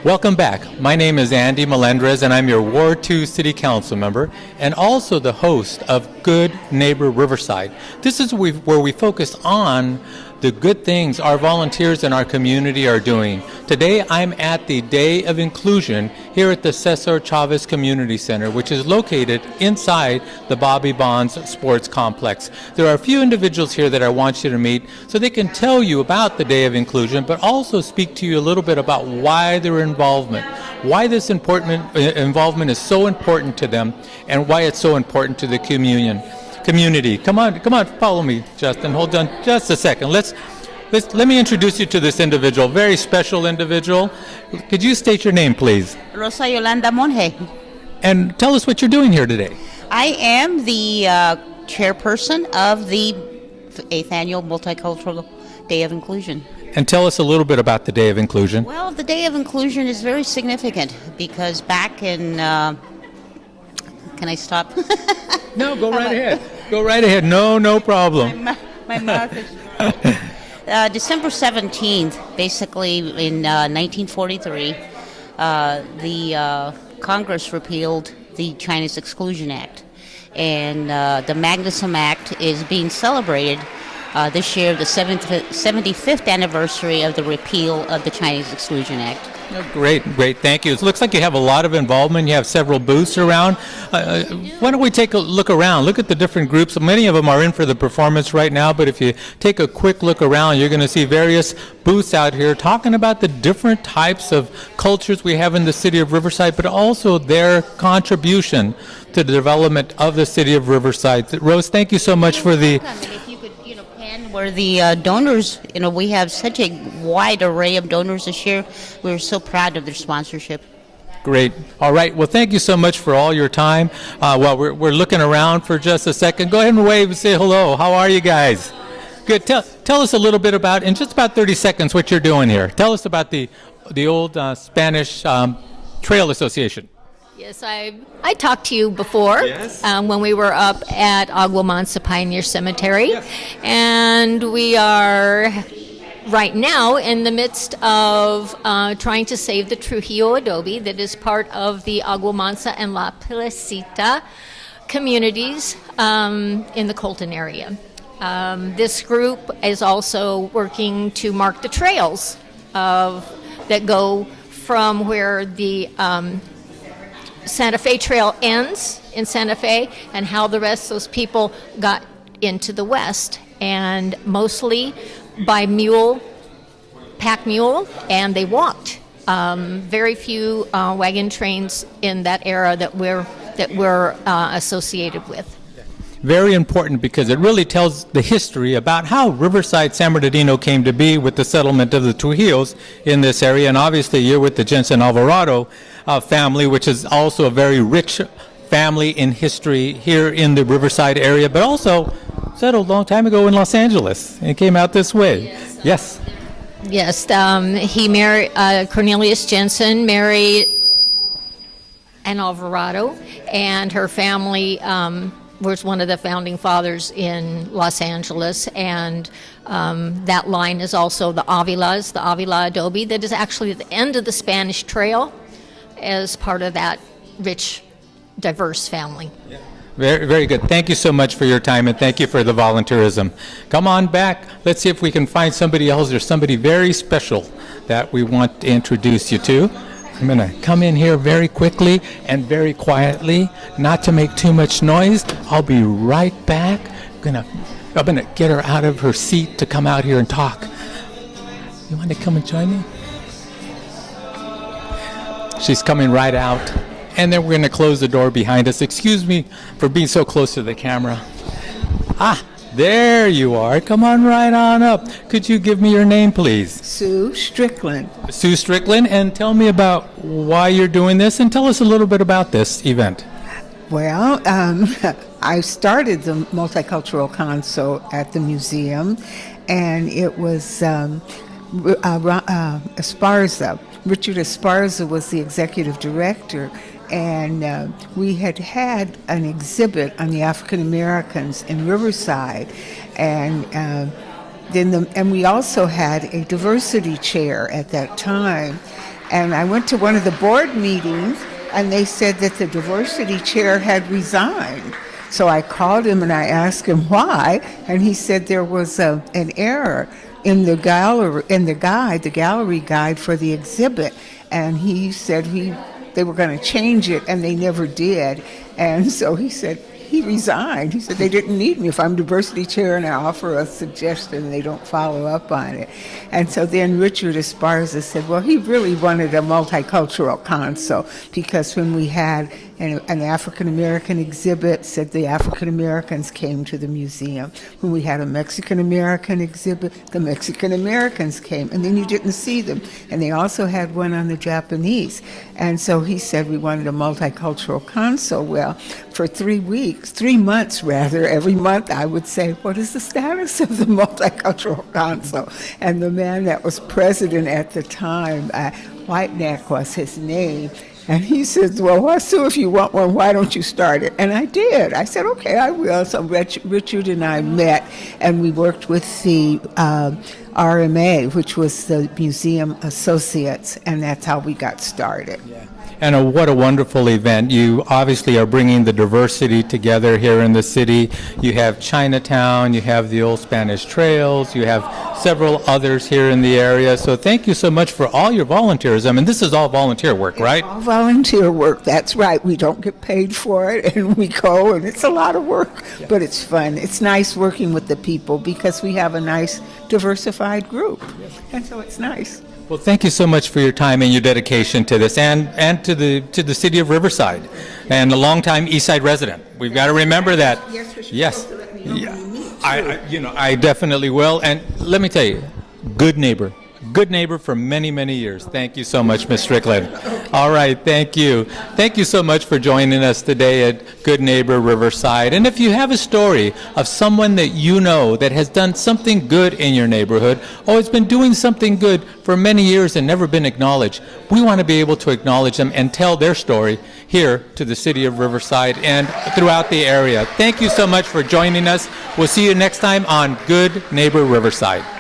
Welcome back. My name is Andy Melendrez, and I'm your Ward 2 City Council member and also the host of Good Neighbor Riverside. This is where we focus on the good things our volunteers in our community are doing. Today I'm at the Day of Inclusion here at the Cesar Chavez Community Center, which is located inside the Bobby Bonds Sports Complex. There are a few individuals here that I want you to meet so they can tell you about the Day of Inclusion, but also speak to you a little bit about why their involvement, why this involvement is so important to them, and why it's so important to the community. Come on, follow me, Justin. Hold on just a second. Let me introduce you to this individual, very special individual. Could you state your name, please? Rosa Yolanda Monje. And tell us what you're doing here today. I am the chairperson of the 8th Annual Multicultural Day of Inclusion. And tell us a little bit about the Day of Inclusion. Well, the Day of Inclusion is very significant because back in... can I stop? No, go right ahead. Go right ahead. No problem. My mouth is... December 17th, basically in 1943, the Congress repealed the Chinese Exclusion Act. And the Magnuson Act is being celebrated this year, the 75th anniversary of the repeal of the Chinese Exclusion Act. Oh, great. Thank you. It looks like you have a lot of involvement. You have several booths around. Why don't we take a look around? Look at the different groups. Many of them are in for the performance right now, but if you take a quick look around, you're going to see various booths out here talking about the different types of cultures we have in the city of Riverside, but also their contribution to the development of the city of Riverside. Rose, thank you so much for the... Where the donors, we have such a wide array of donors this year. We're so proud of their sponsorship. Great. All right. Well, thank you so much for all your time. While we're looking around for just a second, go ahead and wave and say hello. How are you guys? Good. Tell us a little bit about, in just about 30 seconds, what you're doing here. Tell us about the old Spanish Trail Association. Yes, I talked to you before. Yes. When we were up at Aguamansa Pioneer Cemetery. Yes. And we are right now in the midst of trying to save the Trujillo adobe that is part of the Aguamansa and La Placita communities in the Colton area. This group is also working to mark the trails that go from where the Santa Fe Trail ends in Santa Fe and how the rest of those people got into the West, and mostly by pack mule, and they walked. Very few wagon trains in that era that we're associated with. Very important because it really tells the history about how Riverside San Bernardino came to be with the settlement of the Trujillos in this area, and obviously you're with the Jensen Alvarado family, which is also a very rich family in history here in the Riverside area, but also settled a long time ago in Los Angeles and came out this way. Yes. He married, Cornelius Jensen married Ann Alvarado, and her family was one of the founding fathers in Los Angeles, and that line is also the Avila adobe that is actually at the end of the Spanish Trail as part of that rich, diverse family. Yeah. Very, very good. Thank you so much for your time, and thank you for the volunteerism. Come on back. Let's see if we can find somebody else or somebody very special that we want to introduce you to. I'm going to come in here very quickly and very quietly, not to make too much noise. I'll be right back. I'm going to get her out of her seat to come out here and talk. You want to come and join me? She's coming right out. And then we're going to close the door behind us. Excuse me for being so close to the camera. There you are. Come on right on up. Could you give me your name, please? Sue Strickland. Sue Strickland, and tell me about why you're doing this, and tell us a little bit about this event. Well, I started the Multicultural Council at the museum, and it was Esparza. Richard Esparza was the executive director, and we had an exhibit on the African Americans in Riverside, and we also had a diversity chair at that time, And I went to one of the board meetings, and they said that the diversity chair had resigned. So I called him and I asked him why, and he said there was an error in the gallery, the gallery guide for the exhibit, and he said they were going to change it, and they never did. And so he said he resigned. He said they didn't need me if I'm diversity chair and I offer a suggestion and they don't follow up on it. And so then Richard Esparza said, well, he really wanted a multicultural council, because when we had an African American exhibit, said the African Americans came to the museum. When we had a Mexican American exhibit, the Mexican Americans came, and then you didn't see them. And they also had one on the Japanese. And so he said we wanted a multicultural council. Well, for 3 months rather, every month I would say, what is the status of the Multicultural Council? And the man that was president at the time, Whiteneck was his name, and he says, well, Sue, if you want one, why don't you start it? And I did. I said, okay, I will. So Richard and I met, and we worked with the RMA, which was the Museum Associates, and that's how we got started. Yeah. And what a wonderful event. You obviously are bringing the diversity together here in the city. You have Chinatown, you have the old Spanish trails, you have several others here in the area. So thank you so much for all your volunteerism. And this is all volunteer work, right? All volunteer work, that's right. We don't get paid for it, and we go, and it's a lot of work, but it's fun. It's nice working with the people because we have a nice diversified group, and so it's nice. Well, thank you so much for your time and your dedication to this, and to the city of Riverside, and a longtime East Side resident. We've got to remember that. Yes. Yeah. I definitely will. And let me tell you, good neighbor for many, many years. Thank you so much, Ms. Strickland. All right, thank you. Thank you so much for joining us today at Good Neighbor Riverside. And if you have a story of someone that you know that has done something good in your neighborhood, or has been doing something good for many years and never been acknowledged, we want to be able to acknowledge them and tell their story here to the city of Riverside and throughout the area. Thank you so much for joining us. We'll see you next time on Good Neighbor Riverside.